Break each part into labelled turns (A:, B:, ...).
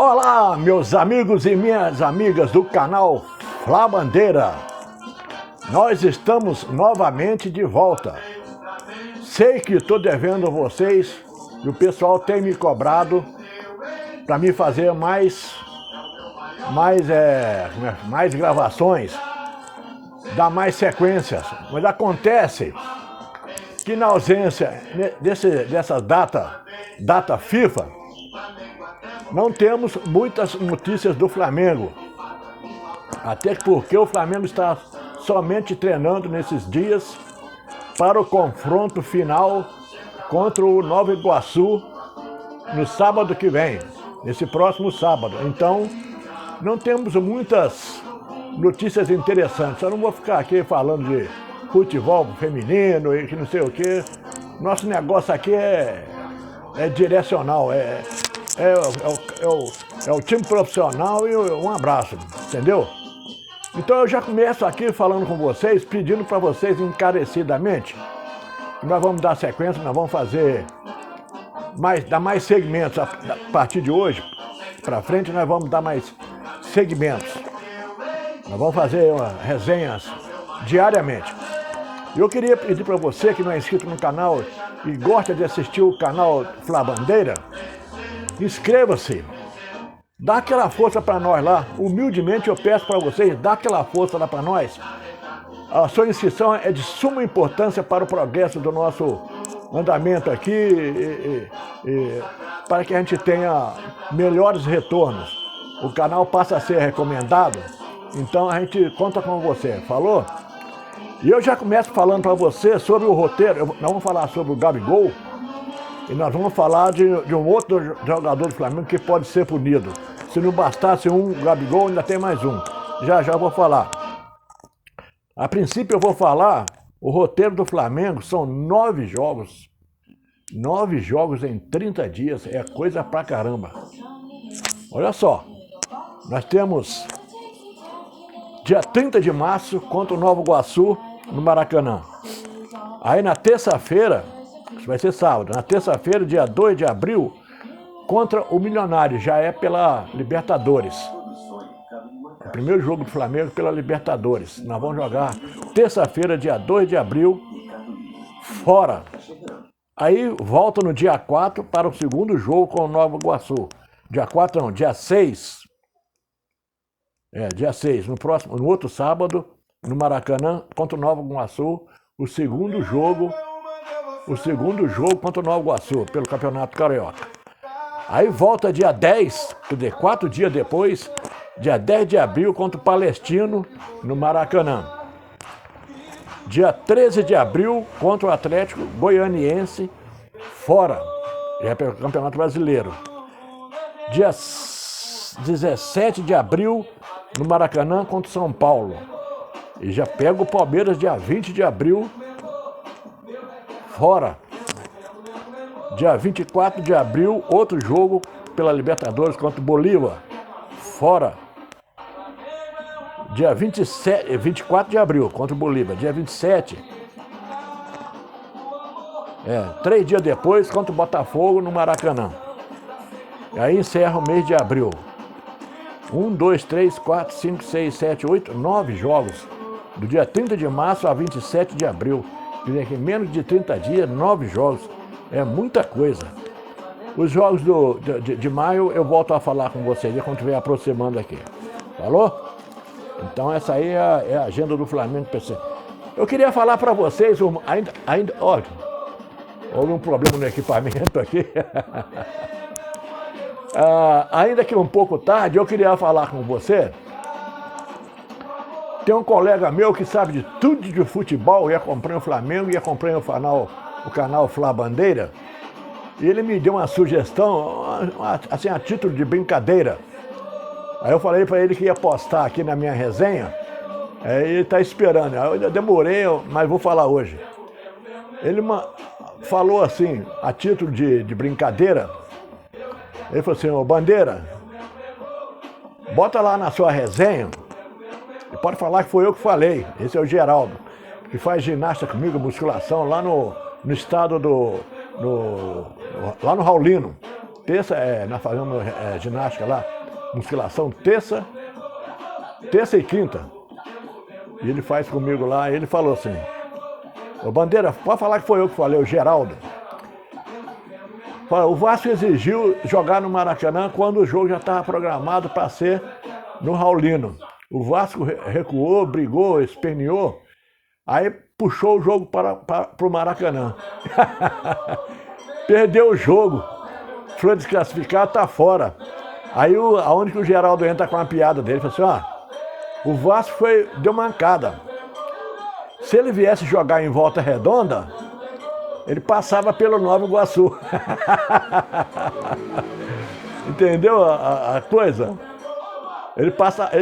A: Olá, meus amigos e minhas amigas do canal Flá Bandeira. Nós estamos novamente de volta. Sei que estou devendo a vocês e o pessoal tem me cobrado para me fazer mais gravações, dar mais sequências. Mas acontece que na ausência dessa data FIFA, não temos muitas notícias do Flamengo. Até porque o Flamengo está somente treinando nesses dias para o confronto final contra o Nova Iguaçu no sábado que vem, nesse próximo sábado. Então, não temos muitas notícias interessantes. Eu não vou ficar aqui falando de futebol feminino e que não sei o quê. Nosso negócio aqui é direcional, é o time profissional e um abraço, entendeu? Então eu já começo aqui falando com vocês, pedindo para vocês encarecidamente que nós vamos dar sequência, nós vamos dar mais segmentos a partir de hoje para frente, nós vamos dar mais segmentos. Nós vamos fazer resenhas diariamente. Eu queria pedir para você que não é inscrito no canal e gosta de assistir o canal Flá Bandeira, inscreva-se, dá aquela força para nós lá. Humildemente eu peço para vocês, dá aquela força lá para nós. A sua inscrição é de suma importância para o progresso do nosso andamento aqui para que a gente tenha melhores retornos. O canal passa a ser recomendado, então a gente conta com você, falou? E eu já começo falando para você sobre o roteiro. Nós vamos falar sobre o Gabigol e nós vamos falar de um outro jogador do Flamengo que pode ser punido. Se não bastasse um Gabigol, ainda tem mais um. Já vou falar. A princípio eu vou falar, o roteiro do Flamengo são 9 jogos. 9 jogos em 30 dias, é coisa pra caramba. Olha só, nós temos dia 30 de março contra o Nova Iguaçu no Maracanã. Aí na terça-feira, isso vai ser sábado, na terça-feira, dia 2 de abril, contra o Milionário, já é pela Libertadores. O primeiro jogo do Flamengo pela Libertadores. Nós vamos jogar terça-feira, dia 2 de abril, fora. Aí volta no dia 4 para o segundo jogo com o Nova Iguaçu. Dia 4 não, dia 6. Dia 6, no outro sábado, no Maracanã, contra o Nova Iguaçu, o segundo jogo contra o Nova Iguaçu, pelo Campeonato Carioca. Aí volta dia 10, quer dizer, 4 dias depois, dia 10 de abril, contra o Palestino, no Maracanã. Dia 13 de abril, contra o Atlético Goianiense, fora, pelo Campeonato Brasileiro. Dia 17 de abril, no Maracanã, contra o São Paulo. E já pega o Palmeiras dia 20 de abril, fora. Dia 24 de abril, outro jogo pela Libertadores contra o Bolívar, fora. Dia 24 de abril, contra o Bolívar. Dia 27, 3 dias depois, contra o Botafogo no Maracanã. E aí encerra o mês de abril. 1, 2, 3, 4, 5, 6, 7, 8, 9 jogos. Do dia 30 de março a 27 de abril. Quer dizer que em menos de 30 dias, 9 jogos. É muita coisa. Os jogos de maio eu volto a falar com vocês quando estiver aproximando aqui. Falou? Então essa aí é a agenda do Flamengo PC. Eu queria falar para vocês, olha, houve um problema no equipamento aqui. Ainda que um pouco tarde, eu queria falar com você. Tem um colega meu que sabe de tudo de futebol e acompanha o Flamengo e acompanha o canal Flá Bandeira. E ele me deu uma sugestão, assim, a título de brincadeira. Aí eu falei para ele que ia postar aqui na minha resenha. Ele está esperando. Eu demorei, mas vou falar hoje. Ele falou assim, a título de brincadeira. Ele falou assim: ô Bandeira, bota lá na sua resenha, e pode falar que foi eu que falei. Esse é o Geraldo, que faz ginástica comigo, musculação, lá no estado lá no Raulino. Terça, nós fazemos ginástica lá, musculação, terça e quinta. E ele faz comigo lá, e ele falou assim, ô Bandeira, pode falar que foi eu que falei, o Geraldo. O Vasco exigiu jogar no Maracanã quando o jogo já estava programado para ser no Raulino. O Vasco recuou, brigou, esperneou, aí puxou o jogo para o Maracanã. Perdeu o jogo, foi desclassificado, tá fora. Aí aonde que o Geraldo entra com a piada dele, falou assim, o Vasco deu mancada. Se ele viesse jogar em Volta Redonda, ele passava pelo Nova Iguaçu. Entendeu a coisa? Ele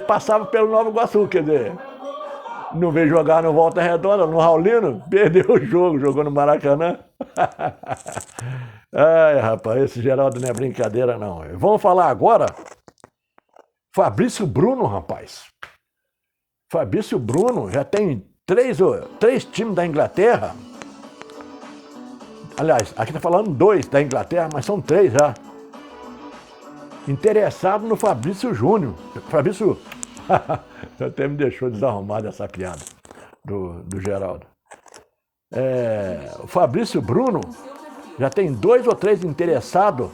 A: passava pelo Nova Iguaçu, quer dizer, não veio jogar no Volta Redonda, no Raulino, perdeu o jogo, jogou no Maracanã. Ai, rapaz, esse Geraldo não é brincadeira, não. Vamos falar agora, Fabrício Bruno, rapaz. Fabrício Bruno já tem três times da Inglaterra. Aliás, aqui está falando 2 da Inglaterra, mas são 3 já. Interessado no Fabrício Júnior. Fabrício, até me deixou desarrumado essa piada do Geraldo. O Fabrício Bruno já tem 2 ou 3 interessados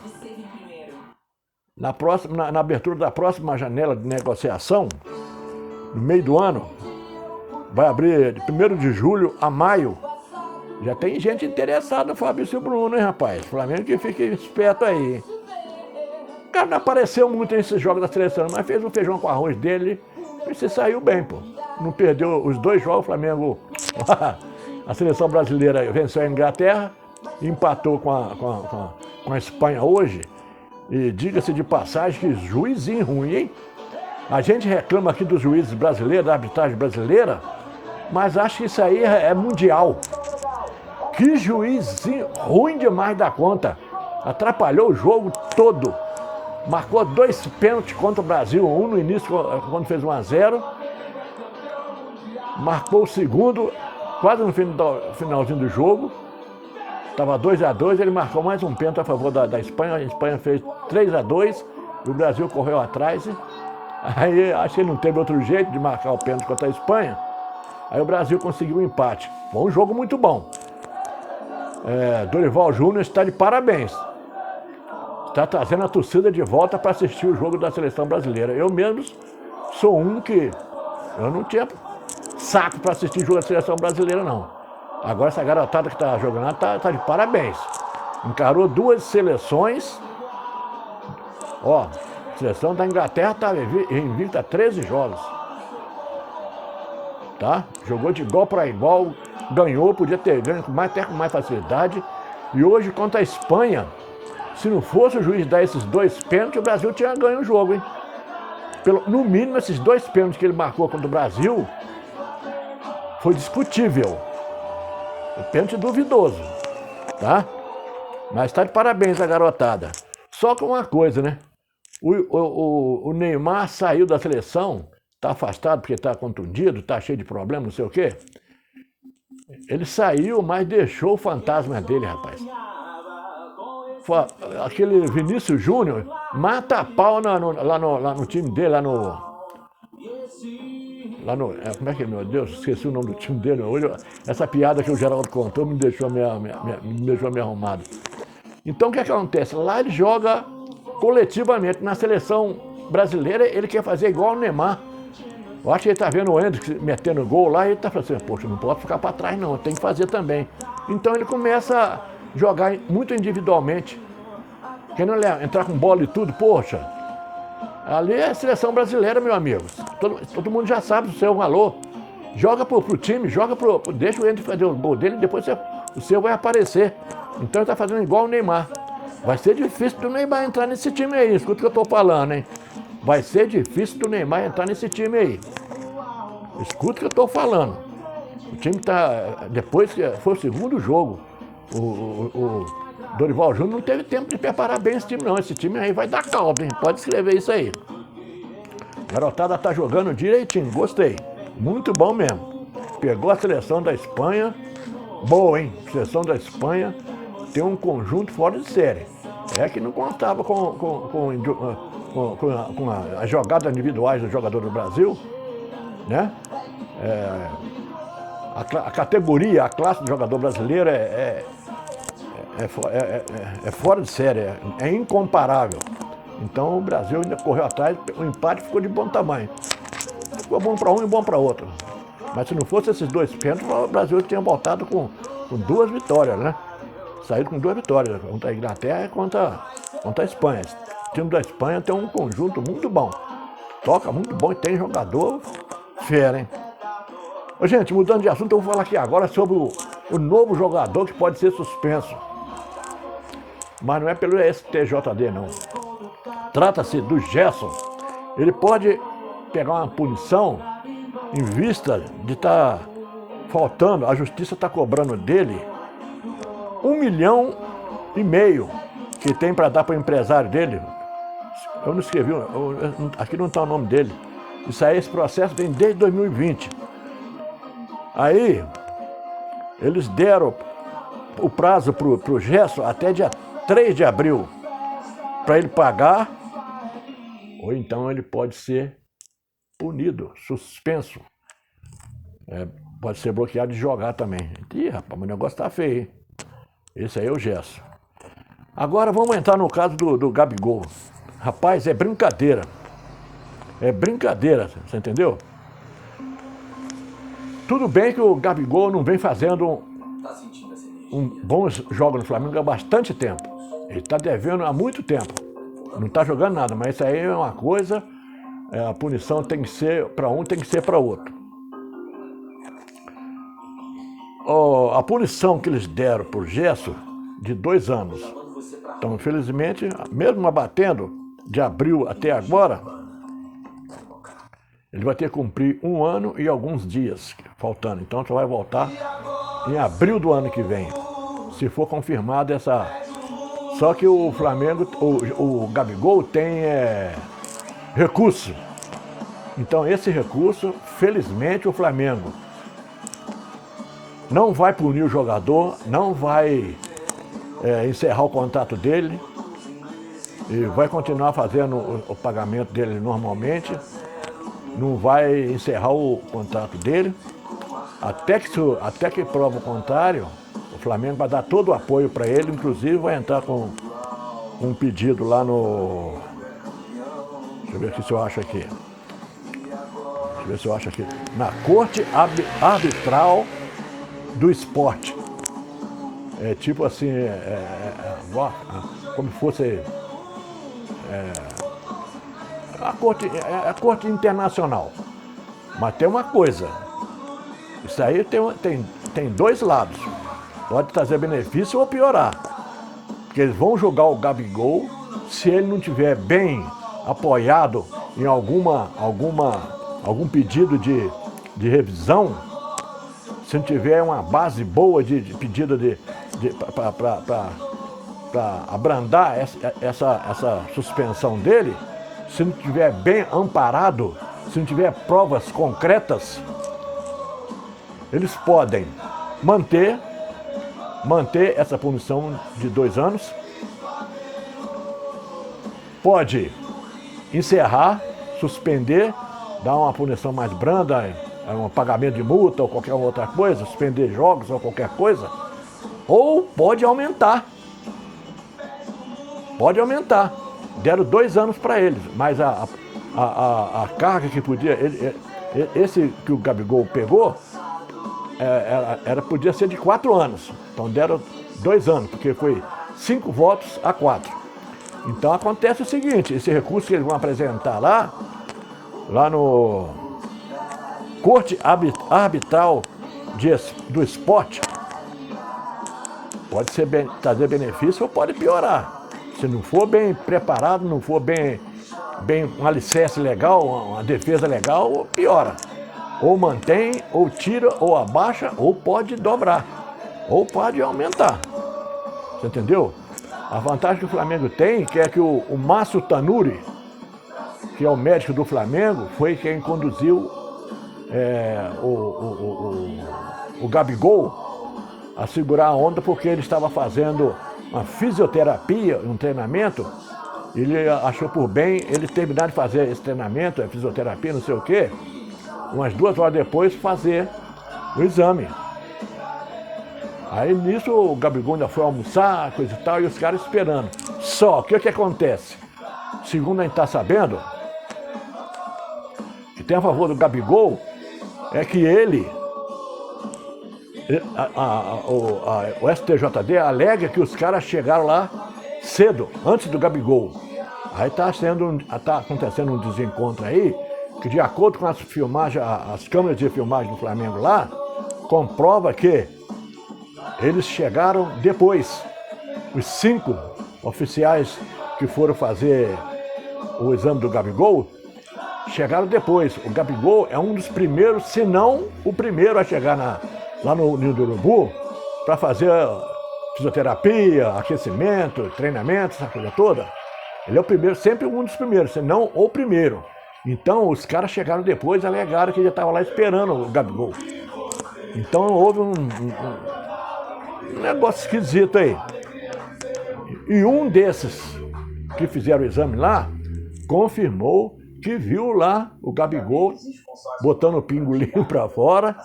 A: na abertura da próxima janela de negociação, no meio do ano. Vai abrir de 1º de julho a maio. Já tem gente interessada no Fabrício Bruno, hein, rapaz? Flamengo que fique esperto aí. O cara não apareceu muito nesses jogos da seleção, mas fez um feijão com arroz dele e se saiu bem, pô. Não perdeu os 2 jogos, o Flamengo... A seleção brasileira venceu a Inglaterra, empatou com a Espanha hoje. E diga-se de passagem que juizinho ruim, hein? A gente reclama aqui dos juízes brasileiros, da arbitragem brasileira, mas acho que isso aí é mundial. Que juizinho ruim demais da conta. Atrapalhou o jogo todo. Marcou 2 pênaltis contra o Brasil. Um no início, quando fez 1-0. Marcou o segundo, quase no finalzinho do jogo. Estava 2-2, ele marcou mais um pênalti a favor da Espanha. A Espanha fez 3-2 e o Brasil correu atrás. Aí acho que ele não teve outro jeito de marcar o pênalti contra a Espanha. Aí o Brasil conseguiu um empate. Foi um jogo muito bom. Dorival Júnior está de parabéns. Está trazendo a torcida de volta para assistir o jogo da seleção brasileira. Eu mesmo sou um que eu não tinha saco para assistir o jogo da seleção brasileira, não. Agora essa garotada que está jogando lá está de parabéns. Encarou 2 seleções. A seleção da Inglaterra está invicta a 13 jogos. Tá? Jogou de igual para igual, ganhou, podia ter ganho até com mais facilidade. E hoje contra a Espanha, se não fosse o juiz dar esses 2 pênaltis, o Brasil tinha ganho o jogo, hein? No mínimo, esses 2 pênaltis que ele marcou contra o Brasil foi discutível. Pênalti duvidoso, tá? Mas está de parabéns a garotada. Só com uma coisa, né? O Neymar saiu da seleção, está afastado porque está contundido, está cheio de problemas, não sei o quê. Ele saiu, mas deixou o fantasma dele, rapaz. Aquele Vinícius Júnior mata a pau lá no time dele, como é que, meu Deus, esqueci o nome do time dele. Hoje, essa piada que o Geraldo contou me deixou me arrumado. Então o que acontece? Lá ele joga coletivamente. Na seleção brasileira ele quer fazer igual o Neymar. Eu acho que ele está vendo o Hendrick metendo gol lá e ele está falando assim, poxa, não pode ficar para trás não, tem que fazer também. Então ele começa a jogar muito individualmente. Querendo entrar com bola e tudo, poxa. Ali é a seleção brasileira, meu amigo. Todo mundo já sabe o seu valor. Joga pro time, deixa o Hendrick fazer o gol dele e depois o seu vai aparecer. Então ele está fazendo igual o Neymar. Vai ser difícil do Neymar entrar nesse time aí, escuta o que eu estou falando, hein? Vai ser difícil do Neymar entrar nesse time aí. Escuta o que eu estou falando. O time está... Depois que foi o segundo jogo, o Dorival Júnior não teve tempo de preparar bem esse time, não. Esse time aí vai dar caldo, hein? Pode escrever isso aí. A garotada tá jogando direitinho, gostei. Muito bom mesmo. Pegou a seleção da Espanha. Boa, hein? A seleção da Espanha tem um conjunto fora de série. É que não contava com as jogadas individuais dos jogadores do Brasil, né? A categoria, a classe do jogador brasileiro é fora de série, é incomparável. Então o Brasil ainda correu atrás, o empate ficou de bom tamanho. Ficou bom para um e bom para outro. Mas se não fosse esses dois pênaltis, o Brasil tinha voltado com 2 vitórias, né? Saído com 2 vitórias, contra a Inglaterra e contra a Espanha. O time da Espanha tem um conjunto muito bom. Toca muito bom e tem jogador fera, hein? Ô, gente, mudando de assunto, eu vou falar aqui agora sobre o novo jogador que pode ser suspenso. Mas não é pelo STJD, não. Trata-se do Gerson. Ele pode pegar uma punição em vista de estar faltando, a justiça está cobrando dele 1,5 milhão que tem para dar para o empresário dele. Eu não escrevi, aqui não está o nome dele. Isso aí, esse processo vem desde 2020. Aí, eles deram o prazo para o Gerson até dia 3 de abril para ele pagar, ou então ele pode ser punido, suspenso. Pode ser bloqueado de jogar também. Ih, rapaz, o negócio tá feio, hein? Esse aí é o Gerson. Agora vamos entrar no caso do Gabigol. Rapaz, é brincadeira. É brincadeira, você entendeu? Tudo bem que o Gabigol não vem fazendo bons jogos no Flamengo há bastante tempo. Ele está devendo há muito tempo. Não está jogando nada, mas isso aí é uma coisa, a punição tem que ser para um, tem que ser para outro. A punição que eles deram por Gerson, de 2 anos. Então, infelizmente, mesmo abatendo de abril até agora, ele vai ter que cumprir 1 ano e alguns dias faltando. Então, só vai voltar em abril do ano que vem, se for confirmada essa... Só que o Flamengo, o Gabigol tem recurso. Então, esse recurso, felizmente, o Flamengo não vai punir o jogador, não vai encerrar o contrato dele e vai continuar fazendo o pagamento dele normalmente, não vai encerrar o contrato dele, até que prova o contrário. O Flamengo vai dar todo o apoio para ele, inclusive vai entrar com um pedido lá no... Deixa eu ver aqui se eu acho aqui. Deixa eu ver se eu acho aqui. Na Corte Arbitral do Esporte. É tipo assim, como se fosse a corte internacional. Mas tem uma coisa, isso aí tem 2 lados. Pode trazer benefício ou piorar. Porque eles vão julgar o Gabigol se ele não tiver bem apoiado em algum pedido de revisão, se não tiver uma base boa de pedido para abrandar essa suspensão dele, se não tiver bem amparado, se não tiver provas concretas, eles podem manter essa punição de 2 anos, pode encerrar, suspender, dar uma punição mais branda, um pagamento de multa ou qualquer outra coisa, suspender jogos ou qualquer coisa, ou pode aumentar. Pode aumentar. Deram 2 anos para eles, mas a carga que podia... esse que o Gabigol pegou, podia ser de 4 anos. Então deram 2 anos, porque foi 5 votos a 4. Então acontece o seguinte, esse recurso que eles vão apresentar lá no Corte Arbitral do Esporte, pode trazer benefício ou pode piorar. Se não for bem preparado, não for bem um alicerce legal, uma defesa legal, piora. Ou mantém, ou tira, ou abaixa, ou pode dobrar, ou pode aumentar. Você entendeu? A vantagem que o Flamengo tem, que é que o Márcio Tanuri, que é o médico do Flamengo, foi quem conduziu o Gabigol a segurar a onda, porque ele estava fazendo uma fisioterapia, um treinamento, ele achou por bem ele terminar de fazer esse treinamento, a fisioterapia, não sei o quê, umas 2 horas depois fazer o exame. Aí nisso o Gabigol ainda foi almoçar, coisa e tal, e os caras esperando. Só que o que acontece? Segundo a gente está sabendo, que tem a favor do Gabigol, é que o STJD alega que os caras chegaram lá cedo, antes do Gabigol. Aí tá acontecendo um desencontro aí, que de acordo com as filmagens, as câmeras de filmagem do Flamengo lá, comprova que eles chegaram depois. Os 5 oficiais que foram fazer o exame do Gabigol chegaram depois. O Gabigol é um dos primeiros, se não o primeiro a chegar lá no Ninho do Urubu para fazer fisioterapia, aquecimento, treinamento, essa coisa toda. Ele é o primeiro, sempre um dos primeiros, se não o primeiro. Então os caras chegaram depois e alegaram que já estavam lá esperando o Gabigol. Então houve um negócio esquisito aí. E um desses que fizeram o exame lá confirmou que viu lá o Gabigol botando o pingolim para fora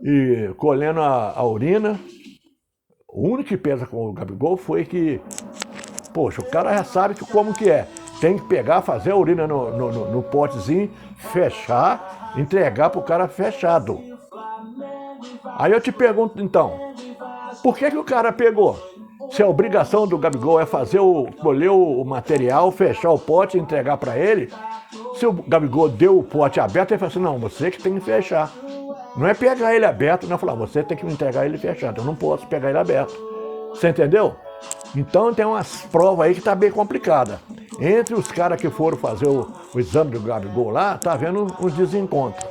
A: e colhendo a urina. O único que pesa com o Gabigol foi que, poxa, o cara já sabe como que é. Tem que pegar, fazer a urina no potezinho, fechar, entregar pro cara fechado. Aí eu te pergunto então, por que o cara pegou? Se a obrigação do Gabigol é colher o material, fechar o pote e entregar para ele, se o Gabigol deu o pote aberto, ele fala assim, não, você que tem que fechar. Não é pegar ele aberto, não falar, você tem que me entregar ele fechado, eu não posso pegar ele aberto. Você entendeu? Então tem umas provas aí que tá bem complicada. Entre os caras que foram fazer o exame do Gabigol lá, tá havendo uns desencontros.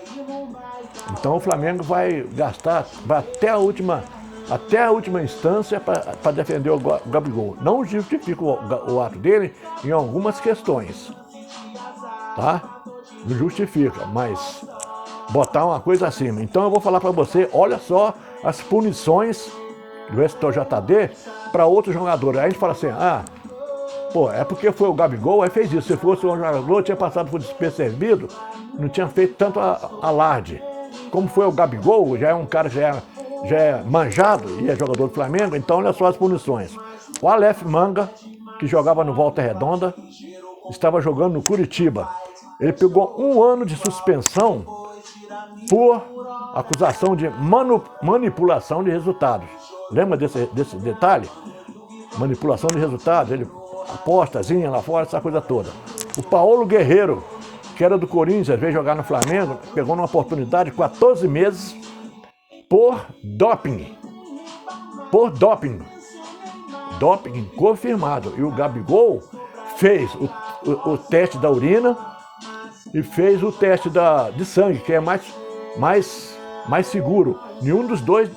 A: Então o Flamengo vai até a última instância para defender o Gabigol. Não justifica o ato dele em algumas questões, tá? Não justifica, mas botar uma coisa acima. Então eu vou falar para você, olha só as punições do STJD para outros jogadores. Aí a gente fala assim, é porque foi o Gabigol, aí fez isso. Se fosse um jogador, tinha passado por despercebido, não tinha feito tanto alarde. Como foi o Gabigol, já é um cara que já é manjado e é jogador do Flamengo, então olha só as punições. O Aleph Manga, que jogava no Volta Redonda, estava jogando no Curitiba. Ele pegou 1 ano de suspensão por acusação de manipulação de resultados. Lembra desse detalhe? Manipulação de resultados, ele apostazinha lá fora, essa coisa toda. O Paulo Guerreiro, que era do Corinthians, veio jogar no Flamengo, pegou uma oportunidade de 14 meses por doping. Por doping. Doping confirmado. E o Gabigol fez o teste da urina e fez o teste de sangue, que é mais seguro. Nenhum dos dois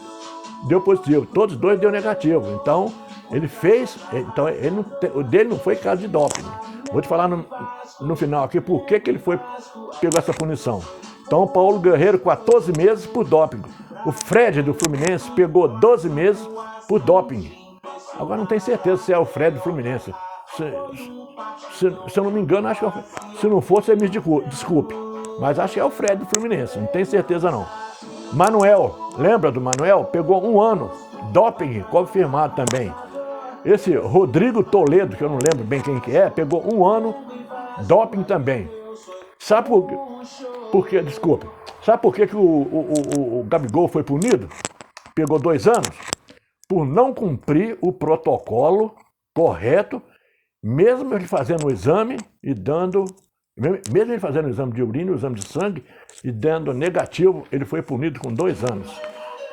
A: deu positivo, todos os dois deu negativo. Então, ele fez, o dele não foi caso de doping. Vou te falar no final aqui por que ele pegou essa punição. Então, o Paulo Guerreiro, 14 meses por doping. O Fred do Fluminense pegou 12 meses por doping. Agora não tenho certeza se é o Fred do Fluminense. Se eu não me engano, acho que se não for, você me desculpe. Mas acho que é o Fred do Fluminense, não tenho certeza não. Manuel, lembra do Manuel? Pegou 1 ano, doping confirmado também. Esse Rodrigo Toledo, que eu não lembro bem quem que é, pegou 1 ano, doping também. Sabe por quê? Desculpe. Sabe por que o Gabigol foi punido? Pegou 2 anos? Por não cumprir o protocolo correto, mesmo ele fazendo o exame e dando... Mesmo ele fazendo o exame de urina, o exame de sangue, e dando negativo, ele foi punido com 2 anos.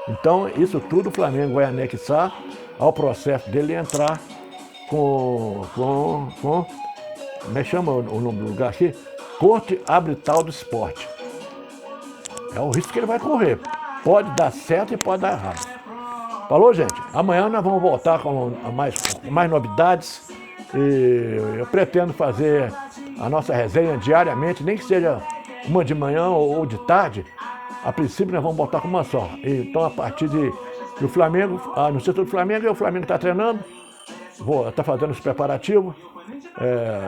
A: Então, isso tudo o Flamengo vai anexar ao processo dele entrar como é que chama o nome do lugar aqui? Corte Arbitral do Esporte. É o risco que ele vai correr. Pode dar certo e pode dar errado. Falou, gente? Amanhã nós vamos voltar com mais novidades. E eu pretendo fazer a nossa resenha diariamente, nem que seja uma de manhã ou de tarde. A princípio nós vamos botar com uma só. Então a partir do Flamengo, no setor do Flamengo, o Flamengo está treinando. Está fazendo os preparativos,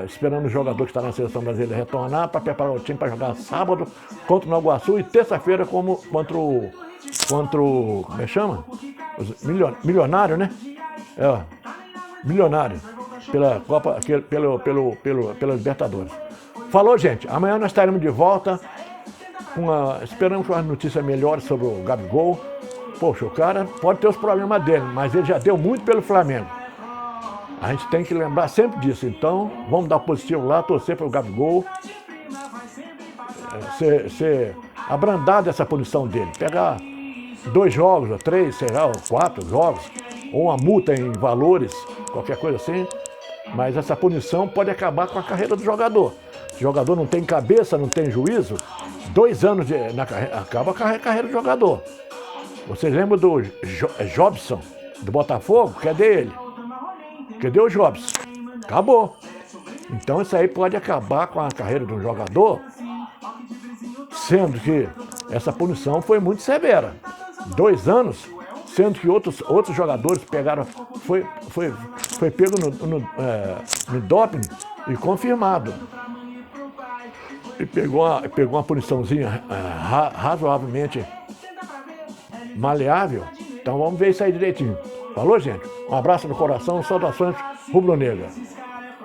A: esperando o jogador que está na seleção brasileira retornar para preparar o time para jogar sábado contra o Nova Iguaçu e terça-feira contra o. Como é que chama? Os milionário, né? Milionário. Pela Copa, pela Libertadores. Falou, gente. Amanhã nós estaremos de volta. Esperamos com as notícias melhores sobre o Gabigol. Poxa, o cara pode ter os problemas dele, mas ele já deu muito pelo Flamengo. A gente tem que lembrar sempre disso. Então, vamos dar positivo lá, torcer para o Gabigol ser abrandado essa punição dele. Pegar 2 jogos, ou 3, sei lá, ou 4 jogos, ou uma multa em valores, qualquer coisa assim. Mas essa punição pode acabar com a carreira do jogador. Se o jogador não tem cabeça, não tem juízo, 2 anos na carreira, acaba a carreira do jogador. Você lembra do Jobson, do Botafogo? Cadê ele? Cadê o Jobson? Acabou. Então isso aí pode acabar com a carreira de um jogador, sendo que essa punição foi muito severa. 2 anos, sendo que outros jogadores pegaram, foi pego no doping e confirmado. E pegou uma puniçãozinha razoavelmente maleável. Então vamos ver isso aí direitinho. Falou, gente? Um abraço no coração, saudações rubro-negras.